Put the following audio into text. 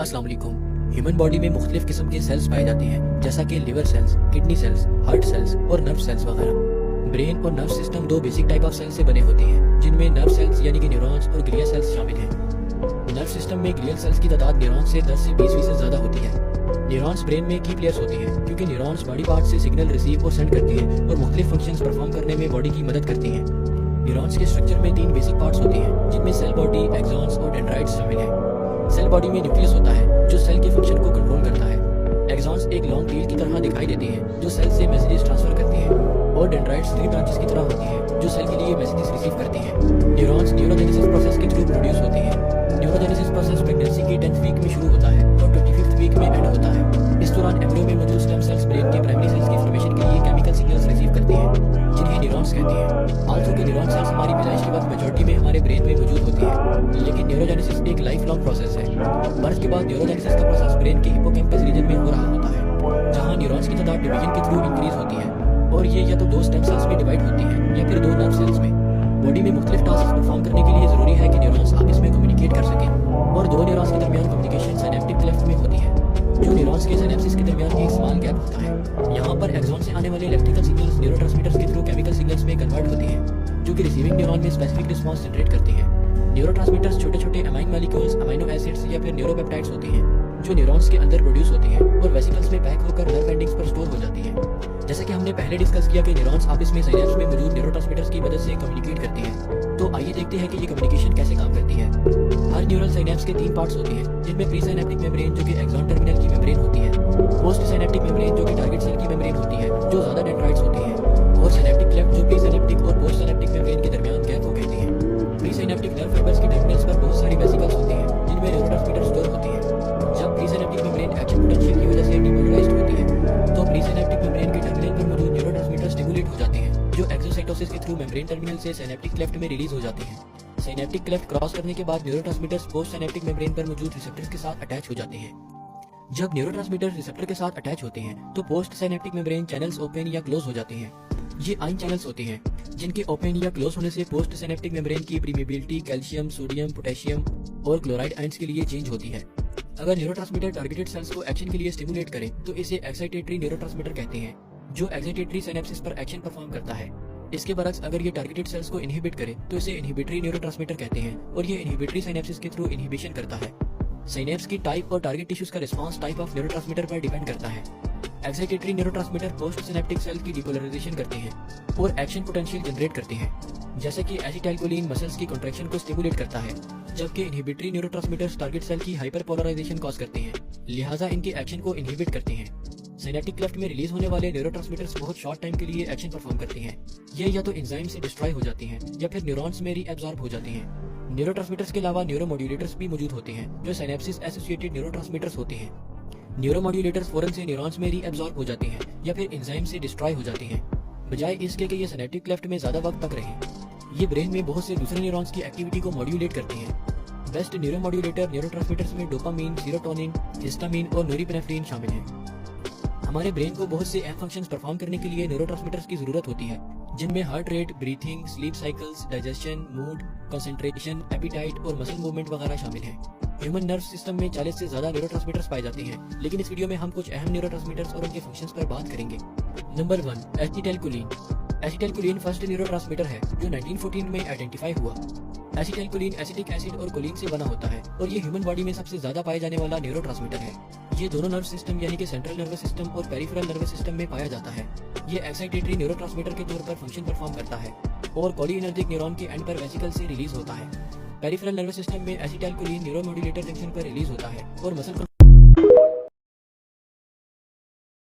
अस्सलाम वालेकुम। Human body में मुख्तलिफ किस्म के सेल्स पाए जाते हैं, जैसा कि liver cells, kidney cells, heart cells और नर्व सेल्स वगैरह। ब्रेन और नर्व सिस्टम दो बेसिक टाइप ऑफ सेल्स से बने होते हैं, जिनमें नर्व सेल्स यानी कि न्यूरॉन्स और ग्लिया सेल्स शामिल हैं। नर्व सिस्टम में ग्लियल सेल्स की तादाद न्यूरॉन्स से 10 से 20% ज्यादा होती है। न्यूरॉन्स ब्रेन में की प्लेयर्स होती हैं, क्योंकि न्यूरॉन्स बॉडी पार्ट से सिग्नल रिसीव और सेंड करती हैं और मुख्तलिफ फंक्शंस परफॉर्म करने में बॉडी की मदद करती हैं। न्यूरॉन्स के स्ट्रक्चर में 3 बेसिक पार्ट्स होते हैं, जिनमें सेल बॉडी, एक्सॉन्स और डेंड्राइट्स शामिल हैं। सेल बॉडी में न्यूक्लियस होता है, जो सेल के फंक्शन को कंट्रोल करता है। एक्सॉन्स एक लॉन्ग रील की तरह दिखाई देती हैं, जो सेल से मैसेजेस ट्रांसफर करती हैं। और डेंड्राइट्स 3 ब्रांचेस की तरह होती हैं, जो सेल के लिए मैसेजेस रिसीव करती हैं। न्यूरॉन्स न्यूरोजेनेसिस प्रोसेस के थ्रू प्रोड्यूस होती हैं। न्यूरोजेनेसिस प्रोसेस प्रेगनेंसी की 10th वीक में शुरू होता है और 25th वीक में एंड होता है। इस दौरान एम्ब्रियो में मौजूद स्टेम सेल्स ब्रेन के प्राइमरी सेल्स की फॉर्मेशन के लिए केमिकल सिग्नल्स रिसीव करती हैं, जिन्हें न्यूरॉन्स कहते हैं। आल्सो के न्यूरॉन सेल्स हमारी पैदाइश के वक्त मेजॉरिटी में हमारे ब्रेन में मौजूद होती है, लेकिन न्यूरोजेनेसिस एक लाइफ लॉन्ग प्रोसेस है। बर्थ के बाद न्यूरोजेनेसिस का प्रोसेस ब्रेन के हिप्पोकैम्पस रीजन में हो रहा होता है, जहां न्यूरॉन्स की तादाद डिवीजन के थ्रू इंक्रीज होती है, और ये या तो 2 स्टेम सेल्स में डिवाइड होती है या फिर 2 नर्व सेल्स में। बॉडी में मुख्तलिफ टास्क परफॉर्म करने के लिए जरूरी है कि न्यूरॉन्स आपस में कम्युनिकेट कर सकें, और 2 न्यूरॉन्स के दरमियान कम्युनिकेशन सिनेप्टिक क्लेफ्ट में होती है, जो न्यूरॉन्स के सिनेप्सिस के दरमियान एक स्मॉल गैप होता है। यहाँ पर एक्सॉन से आने वाले इलेक्ट्रिकल सिग्नल्स न्यूरोट्रांसमीटर्स के थ्रू केमिकल सिग्नल्स में कन्वर्ट होती हैं, जो कि रिसीविंग न्यूरॉन में स्पेसिफिक रिस्पॉन्स जनरेट करती हैं। न्यूरोट्रांसमीटर्स छोटे छोटे अमाइन मॉलिक्यूल्स, अमाइनो एसिड्स या फिर न्यूरोपेप्टाइड्स होती हैं, जो न्यूरॉन्स के अंदर प्रोड्यूस होती हैं और वेसिकल्स में पैक होकर नर्व एंडिंग्स पर स्टोर हो जाती हैं। जैसे कि हमने पहले डिस्कस किया कि न्यूरॉन्स आपस में साइनेप्स में मौजूद न्यूरोट्रांसमीटर्स की मदद से कम्युनिकेट करती हैं। तो आइए देखते हैं कि ये कम्युनिकेशन कैसे काम करती है। हर न्यूरल साइनेप्स के 3 पार्ट्स होते हैं, जिनमें प्री साइनेप्टिक मेम्ब्रेन जो कि एक्सॉन टर्मिनल की मेम्ब्रेन होती है, पोस्ट साइनेप्टिक मेम्ब्रेन जो कि टारगेट सेल की मेम्ब्रेन होती है, जो ज्यादा डेंड्राइट्स होती है, और सिनेप्टिक क्लेफ्ट जो प्री साइनेप्टिक और पोस्ट साइनेप्टिक मेम्ब्रेन के दरमियान गैप को कहती है। प्री साइनेप्टिक नर्व फाइबर्स के टर्मिनल्स पर बहुत सारी वेसिकल्स होती हैं, जिनमें न्यूरोट्रांसमीटर स्टोर होती है। जब pre synaptic membrane action potential की वजह से डिपोलराइज्ड होती है, तो प्री साइनेप्टिक मेम्ब्रेन के टर्मिनल पर मौजूद न्यूरोट्रांसमीटर स्टिमुलेट हो जाते हैं, जो एक्सोसाइटोसिस के थ्रू मेम्ब्रेन टर्मिनल से सिनेप्टिक क्लेफ्ट में रिलीज हो जाते हैं। सिनेप्टिक क्लेफ्ट क्रॉस करने के बाद न्यूरोट्रांसमीटर्स पोस्ट सिनेप्टिक मेम्ब्रेन पर मौजूद रिसेप्टर्स के साथ अटैच हो जाते हैं। जब न्यूरोट्रांसमीटर रिसेप्टर के साथ अटैच होते हैं, तो post synaptic membrane channels open या क्लोज हो जाते हैं। ये आयन चैनल्स होते हैं, जिनके ओपन या क्लोज होने से पोस्ट सिनेप्टिक मेम्ब्रेन की परमिएबिलिटी कैल्शियम, सोडियम, पोटेशियम और क्लोराइड आयंस के लिए चेंज होती है। अगर न्यूरोट्रांसमीटर टारगेटेड सेल्स को एक्शन के लिए स्टिमुलेट करें, तो इसे एक्साइटेटरी न्यूरोट्रांसमीटर कहते हैं, जो एक्साइटेटरी सिनेप्सिस पर एक्शन परफॉर्म करता है। इसके बरक्स अगर ये टारगेटेड सेल्स को इनहिबिट करे, तो इसे इनहिबिटरी न्यूरोट्रांसमीटर कहते हैं, और ये इनहिबिटरी सिनेप्सिस के थ्रू इनहिबिशन करता है। सिनेप्स की टाइप और टारगेट टिश्यूज का रिस्पांस टाइप ऑफ न्यूरोट्रांसमीटर पर डिपेंड करता है। Excitatory neurotransmitter post synaptic cell की डिपोलराइजेशन करते हैं और एक्शन पोटेंशियल जनरेट करते हैं, जैसे कि एसिटाइलकोलिन मसल्स की कॉन्ट्रैक्शन को स्टिमुलेट करता है, जबकि इनहिबिटरी न्यूरोट्रांसमीटर्स टारगेट सेल की हाइपरपोलराइजेशन कॉज करते हैं, लिहाजा इनके एक्शन को इनहिबिट करते हैं। सिनेप्टिक क्लेफ्ट में रिलीज होने वाले न्यूरोट्रांसमीटर्स बहुत शॉर्ट टाइम के लिए एक्शन परफॉर्म करती हैं। ये या तो एंजाइम से डिस्ट्रॉय हो जाती हैं या फिर न्यूरॉन्स में रीअब्सॉर्ब हो जाती हैं। न्यूरोट्रांसमीटर्स के अलावा न्यूरोमोड्यूलेटर्स भी मौजूद होते हैं, जो सिनेप्सिस एसोसिएटेड न्यूरोट्रांसमीटर्स होते हैं। न्यूरोमोड्यूलेटर्स फौरन से न्यूरॉन्स में रीअब्सॉर्ब हो जाते हैं या फिर एंजाइम से डिस्ट्रॉय हो जाती हैं, बजाय इसके कि ये सिनेप्टिक क्लेफ्ट में ज्यादा वक्त तक रहें। ये ब्रेन में बहुत से दूसरे न्यूरॉन्स की एक्टिविटी को मॉड्यूलेट करते हैं। बेस्ट न्यूरोमोड्यूलेटर न्यूरोट्रांसमीटर्स में डोपामीन, सेरोटोनिन, हिस्टामिन और नोरिपेनेफ्रिन शामिल हैं। हमारे ब्रेन को बहुत से अहम फंक्शंस परफॉर्म करने के लिए न्यूरोट्रांसमीटर्स की जरूरत होती है, जिनमें heart rate, breathing, sleep cycles, digestion, mood, concentration, appetite और मसल मूवमेंट वगैरह शामिल हैं। ह्यूमन नर्व सिस्टम में 40 से ज्यादा न्यूरोट्रांसमीटर्स पाए जाते हैं, लेकिन इस वीडियो में हम कुछ अहम न्यूरोट्रांसमीटर्स और उनके फंक्शंस पर बात करेंगे। Number 1, acetylcholine. Acetylcholine first neurotransmitter है जो 1914 में आइडेंटिफाई हुआ। एसिटाइलकोलिन एसिटिक एसिड और कोलिन से बना होता है, और ये ह्यूमन बॉडी में सबसे ज्यादा पाए जाने वाला न्यूरोट्रांसमीटर है। ये दोनों नर्व सिस्टम यानी कि सेंट्रल नर्वस सिस्टम और पेरिफेरल नर्वस सिस्टम में पाया जाता है। ये एक्साइटेटरी न्यूरोट्रांसमीटर के तौर पर फंक्शन परफॉर्म करता है और कोलिनर्जिक न्यूरॉन के एंड पर वेसिकल से रिलीज होता है। पेरिफेरल नर्वस सिस्टम में एसिटाइलकोलिन न्यूरोमोड्यूलेटर जंक्शन पर रिलीज होता है और मसल